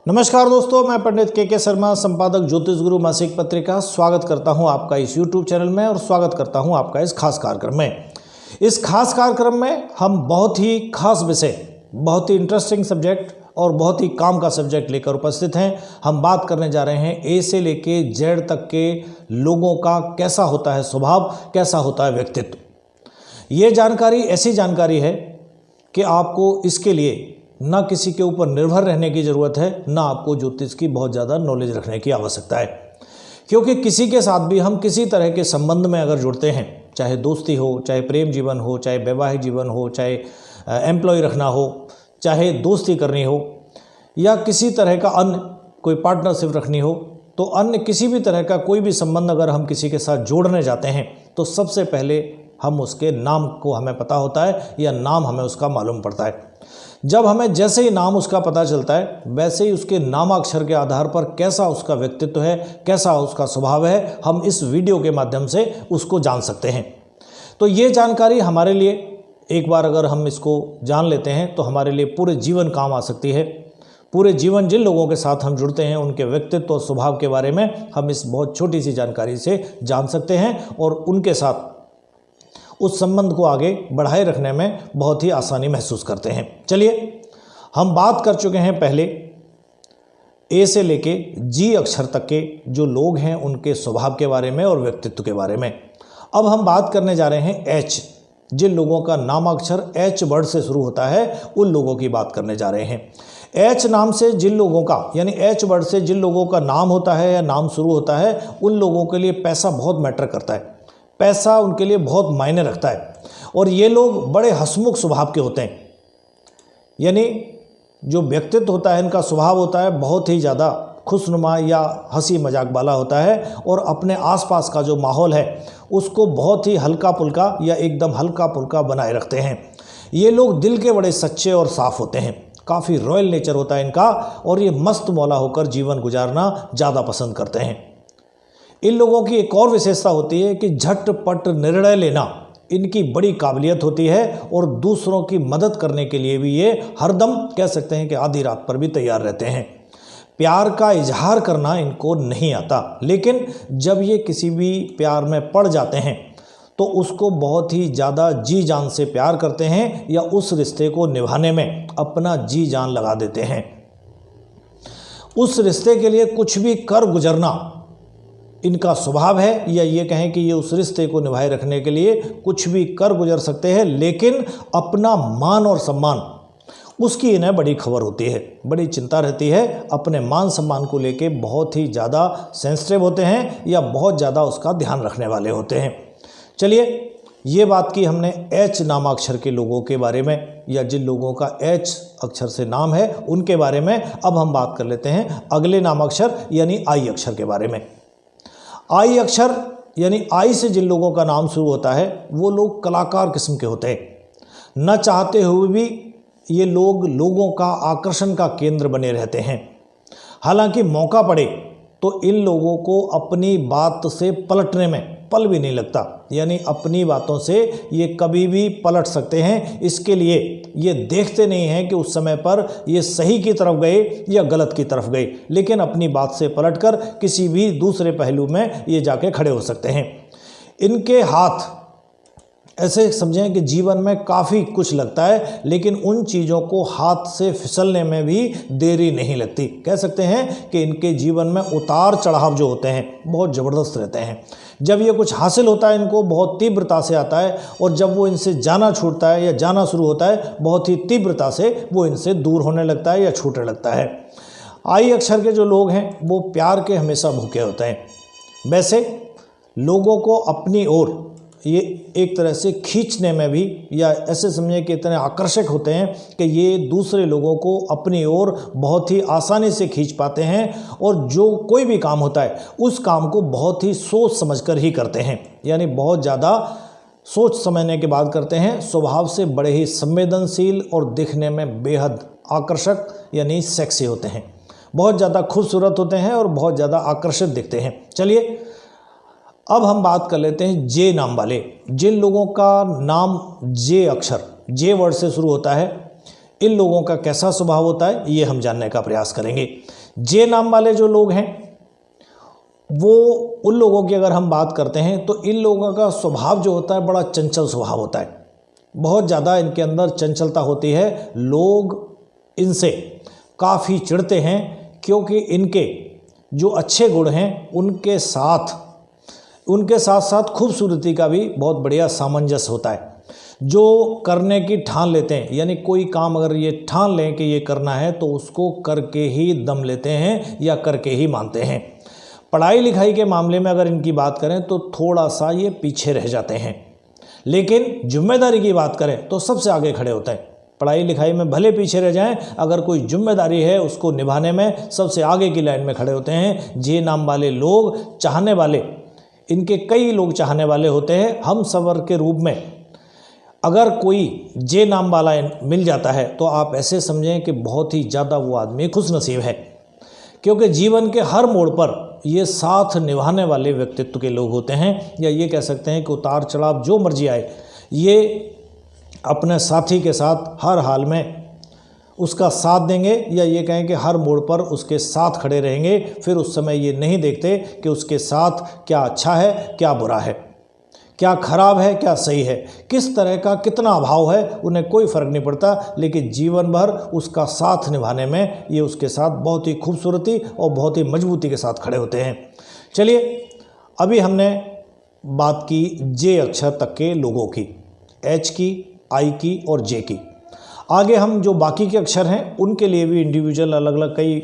नमस्कार दोस्तों, मैं पंडित के शर्मा, संपादक ज्योतिष गुरु मासिक पत्रिका, स्वागत करता हूं आपका इस YouTube चैनल में और स्वागत करता हूं आपका इस खास कार्यक्रम में। इस खास कार्यक्रम में हम बहुत ही खास विषय, बहुत ही इंटरेस्टिंग सब्जेक्ट और बहुत ही काम का सब्जेक्ट लेकर उपस्थित हैं। हम बात करने जा रहे हैं ए से लेके जेड तक के लोगों का कैसा होता है स्वभाव, कैसा होता है व्यक्तित्व। ये जानकारी ऐसी जानकारी है कि आपको इसके लिए ना किसी के ऊपर निर्भर रहने की ज़रूरत है, ना आपको ज्योतिष की बहुत ज़्यादा नॉलेज रखने की आवश्यकता है। क्योंकि किसी के साथ भी हम किसी तरह के संबंध में अगर जुड़ते हैं, चाहे दोस्ती हो, चाहे प्रेम जीवन हो, चाहे वैवाहिक जीवन हो, चाहे एम्प्लॉय रखना हो, चाहे दोस्ती करनी हो, या किसी तरह का अन्य कोई पार्टनरशिप रखनी हो, तो अन्य किसी भी तरह का कोई भी संबंध अगर हम किसी के साथ जोड़ने जाते हैं तो सबसे पहले हम उसके नाम को हमें पता होता है या नाम हमें उसका मालूम पड़ता है। जब हमें जैसे ही नाम उसका पता चलता है, वैसे ही उसके नामाक्षर के आधार पर कैसा उसका व्यक्तित्व है, कैसा उसका स्वभाव है, हम इस वीडियो के माध्यम से उसको जान सकते हैं। तो ये जानकारी हमारे लिए एक बार अगर हम इसको जान लेते हैं तो हमारे लिए पूरे जीवन काम आ सकती है। पूरे जीवन जिन लोगों के साथ हम जुड़ते हैं उनके व्यक्तित्व और स्वभाव के बारे में हम इस बहुत छोटी सी जानकारी से जान सकते हैं और उनके साथ उस संबंध को आगे बढ़ाए रखने में बहुत ही आसानी महसूस करते हैं। चलिए, हम बात कर चुके हैं पहले ए से लेके जी अक्षर तक के जो लोग हैं उनके स्वभाव के बारे में और व्यक्तित्व के बारे में। अब हम बात करने जा रहे हैं एच, जिन लोगों का नामाक्षर एच वर्ड से शुरू होता है उन लोगों की बात करने जा रहे हैं। एच नाम से जिन लोगों का, यानी एच वर्ड से जिन लोगों का नाम होता है या नाम शुरू होता है, उन लोगों के लिए पैसा बहुत मैटर करता है। पैसा उनके लिए बहुत मायने रखता है और ये लोग बड़े हंसमुख स्वभाव के होते हैं। यानी जो व्यक्तित्व होता है, इनका स्वभाव होता है बहुत ही ज़्यादा खुशनुमा या हंसी मजाक वाला होता है और अपने आसपास का जो माहौल है उसको बहुत ही हल्का पुल्का या एकदम हल्का पुल्का बनाए रखते हैं। ये लोग दिल के बड़े सच्चे और साफ़ होते हैं, काफ़ी रॉयल नेचर होता है इनका और ये मस्त मौला होकर जीवन गुजारना ज़्यादा पसंद करते हैं। इन लोगों की एक और विशेषता होती है कि झटपट निर्णय लेना इनकी बड़ी काबिलियत होती है और दूसरों की मदद करने के लिए भी ये हरदम कह सकते हैं कि आधी रात पर भी तैयार रहते हैं। प्यार का इजहार करना इनको नहीं आता, लेकिन जब ये किसी भी प्यार में पड़ जाते हैं तो उसको बहुत ही ज़्यादा जी जान से प्यार करते हैं या उस रिश्ते को निभाने में अपना जी जान लगा देते हैं। उस रिश्ते के लिए कुछ भी कर गुजरना इनका स्वभाव है, या ये कहें कि ये उस रिश्ते को निभाए रखने के लिए कुछ भी कर गुजर सकते हैं, लेकिन अपना मान और सम्मान उसकी इन्हें बड़ी खबर होती है, बड़ी चिंता रहती है। अपने मान सम्मान को लेके बहुत ही ज़्यादा सेंसिटिव होते हैं या बहुत ज़्यादा उसका ध्यान रखने वाले होते हैं। चलिए, ये बात की हमने एच नामाक्षर के लोगों के बारे में, या जिन लोगों का एच अक्षर से नाम है उनके बारे में। अब हम बात कर लेते हैं अगले नामाक्षर यानी आई अक्षर के बारे में। आई अक्षर यानी आई से जिन लोगों का नाम शुरू होता है वो लोग कलाकार किस्म के होते हैं। न चाहते हुए भी ये लोग लोगों का आकर्षण का केंद्र बने रहते हैं। हालांकि मौका पड़े तो इन लोगों को अपनी बात से पलटने में पल भी नहीं लगता, यानी अपनी बातों से ये कभी भी पलट सकते हैं। इसके लिए ये देखते नहीं हैं कि उस समय पर ये सही की तरफ गए या गलत की तरफ गए, लेकिन अपनी बात से पलटकर किसी भी दूसरे पहलू में ये जाके खड़े हो सकते हैं। इनके हाथ ऐसे समझें कि जीवन में काफ़ी कुछ लगता है, लेकिन उन चीज़ों को हाथ से फिसलने में भी देरी नहीं लगती। कह सकते हैं कि इनके जीवन में उतार चढ़ाव जो होते हैं बहुत ज़बरदस्त रहते हैं। जब ये कुछ हासिल होता है इनको बहुत तीव्रता से आता है, और जब वो इनसे जाना छूटता है या जाना शुरू होता है बहुत ही तीव्रता से वो इनसे दूर होने लगता है या छूटने लगता है। आई अक्षर के जो लोग हैं वो प्यार के हमेशा भूखे होते हैं। वैसे लोगों को अपनी ओर ये एक तरह से खींचने में भी, या ऐसे समझे कि इतने आकर्षक होते हैं कि ये दूसरे लोगों को अपनी ओर बहुत ही आसानी से खींच पाते हैं, और जो कोई भी काम होता है उस काम को बहुत ही सोच समझकर ही करते हैं, यानी बहुत ज़्यादा सोच समझने के बाद करते हैं। स्वभाव से बड़े ही संवेदनशील और दिखने में बेहद आकर्षक यानी सेक्सी होते हैं, बहुत ज़्यादा खूबसूरत होते हैं और बहुत ज़्यादा आकर्षक दिखते हैं। चलिए, अब हम बात कर लेते हैं जे नाम वाले, जिन लोगों का नाम जे अक्षर जे वर्ड से शुरू होता है इन लोगों का कैसा स्वभाव होता है ये हम जानने का प्रयास करेंगे। जे नाम वाले जो लोग हैं वो उन लोगों की अगर हम बात करते हैं तो इन लोगों का स्वभाव जो होता है बड़ा चंचल स्वभाव होता है, बहुत ज़्यादा इनके अंदर चंचलता होती है। लोग इनसे काफ़ी चिढ़ते हैं क्योंकि इनके जो अच्छे गुण हैं उनके साथ साथ खूबसूरती का भी बहुत बढ़िया सामंजस्य होता है। जो करने की ठान लेते हैं, यानी कोई काम अगर ये ठान लें कि ये करना है तो उसको करके ही दम लेते हैं या करके ही मानते हैं। पढ़ाई लिखाई के मामले में अगर इनकी बात करें तो थोड़ा सा ये पीछे रह जाते हैं, लेकिन जिम्मेदारी की बात करें तो सबसे आगे खड़े होते हैं। पढ़ाई लिखाई में भले पीछे रह जाएं, अगर कोई जिम्मेदारी है उसको निभाने में सबसे आगे की लाइन में खड़े होते हैं। जे नाम वाले लोग चाहने वाले, इनके कई लोग चाहने वाले होते हैं। हम सबर के रूप में अगर कोई जे नाम वाला मिल जाता है तो आप ऐसे समझें कि बहुत ही ज़्यादा वो आदमी खुशनसीब है, क्योंकि जीवन के हर मोड़ पर ये साथ निभाने वाले व्यक्तित्व के लोग होते हैं। या ये कह सकते हैं कि उतार चढ़ाव जो मर्जी आए, ये अपने साथी के साथ हर हाल में उसका साथ देंगे, या ये कहें कि हर मोड़ पर उसके साथ खड़े रहेंगे। फिर उस समय ये नहीं देखते कि उसके साथ क्या अच्छा है क्या बुरा है, क्या खराब है क्या सही है, किस तरह का कितना अभाव है, उन्हें कोई फ़र्क नहीं पड़ता। लेकिन जीवन भर उसका साथ निभाने में ये उसके साथ बहुत ही खूबसूरती और बहुत ही मजबूती के साथ खड़े होते हैं। चलिए, अभी हमने बात की जे अक्षर तक के लोगों की, एच की, आई की और जे की। आगे हम जो बाकी के अक्षर हैं उनके लिए भी इंडिविजुअल अलग अलग कई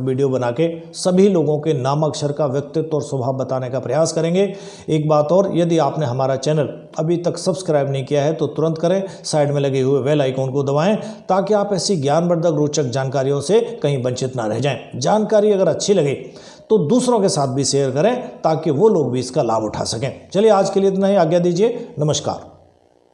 वीडियो बना के सभी लोगों के नाम अक्षर का व्यक्तित्व और स्वभाव बताने का प्रयास करेंगे। एक बात और, यदि आपने हमारा चैनल अभी तक सब्सक्राइब नहीं किया है तो तुरंत करें, साइड में लगे हुए बेल आइकॉन को दबाएं ताकि आप ऐसी ज्ञानवर्धक रोचक जानकारियों से कहीं वंचित ना रह जाएं। जानकारी अगर अच्छी लगे तो दूसरों के साथ भी शेयर करें ताकि वो लोग भी इसका लाभ उठा सकें। चलिए, आज के लिए इतना ही, आज्ञा दीजिए, नमस्कार।